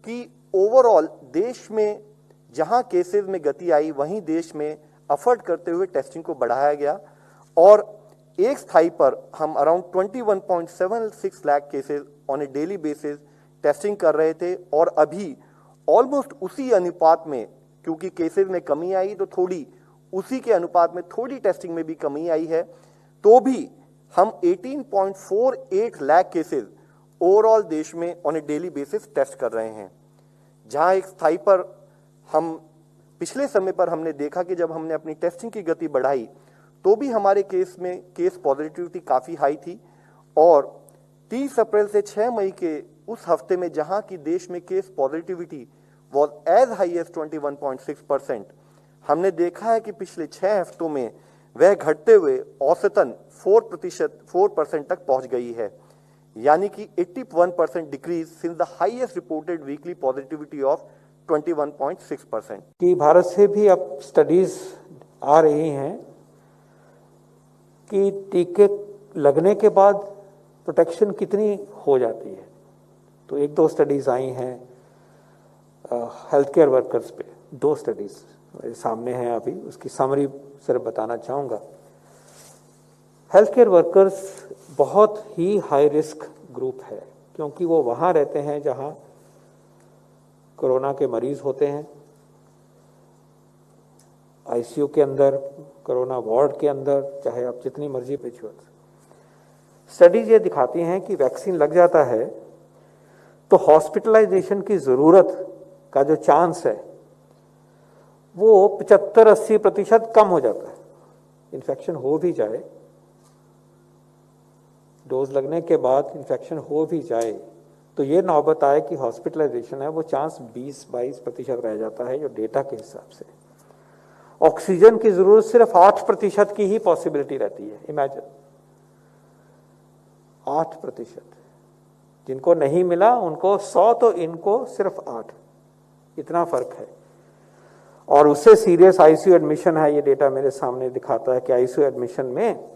कि ओवरऑल देश में जहां केसेस में गति आई वहीं देश में एफर्ट करते हुए टेस्टिंग को बढ़ाया गया और एक स्थाई पर हम around 21.76 lakh cases on a daily basis testing कर रहे थे और अभी ऑलमोस्ट उसी अनुपात में, क्योंकि केसेस में कमी आई तो थोड़ी उसी के अनुपात में थोड़ी टेस्टिंग में भी कमी आई है, तो भी हम 18.48 लाख केसेस ओवरऑल देश में on a daily basis test कर रहे हैं। जहां एक स्थाई पर हम पिछले समय पर हमने देखा कि जब हमने अपनी टेस्टिंग की गति बढ़ाई तो भी हमारे केस में केस पॉजिटिविटी काफी हाई थी और 30 अप्रैल से 6 मई के उस हफ्ते में जहां की देश में case positivity was as high as 21.6%, हमने देखा है कि पिछले 6 हफ्तों में वह घटते हुए औसतन 4% तक पहुंच गई है, यानी कि 81% decrease since the highest reported weekly positivity of 21.6%। कि भारत से भी अब स्टडीज आ रही हैं कि टीके लगने के बाद प्रोटेक्शन कितनी हो जाती है। तो 1-2 स्टडीज आई हैं हेल्थ केयर वर्कर्स पे, 2 स्टडीज मेरे सामने हैं अभी, उसकी समरी सिर्फ बताना चाहूँगा। हेल्थ केयर वर्कर्स बहुत ही हाई रिस्क ग्रुप है क्योंकि वो वहाँ रहते हैं जहाँ कोरोना के मरीज होते हैं, आईसीयू के अंदर, कोरोना वार्ड के अंदर, चाहे आप जितनी मर्जी पिछुआ। स्टडीज ये दिखाती हैं कि वैक्सीन लग जाता है तो हॉस्पिटलाइजेशन की ज़रूरत का जो चांस है वो 75-80% कम हो जाता है। इन्फेक्शन हो भी जाए, डोज लगने के बाद इन्फेक्शन हो भी जाए तो ये नौबत आए कि हॉस्पिटलाइजेशन है, वो चांस 20-22% रह जाता है जो डेटा के हिसाब से। ऑक्सीजन की जरूरत सिर्फ 8% की ही पॉसिबिलिटी रहती है। इमेजिन 8%, जिनको नहीं मिला उनको 100 तो इनको सिर्फ 8, इतना फर्क है। और उससे सीरियस आईसीयू एडमिशन है, ये डेटा मेरे सामने दिखाता है कि आईसीयू एडमिशन में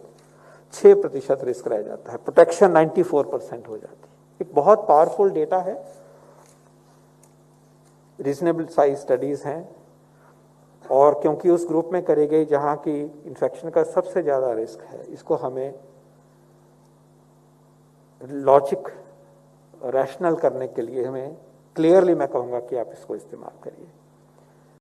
6% रिस्क रह जाता है, प्रोटेक्शन 94% हो जाती है। एक बहुत पावरफुल डेटा है, रीजनेबल साइज स्टडीज हैं और क्योंकि उस ग्रुप में करी गई जहां की इन्फेक्शन का सबसे ज्यादा रिस्क है, इसको हमें लॉजिक रैशनल करने के लिए हमें क्लियरली मैं कहूंगा कि आप इसको इस्तेमाल करिए।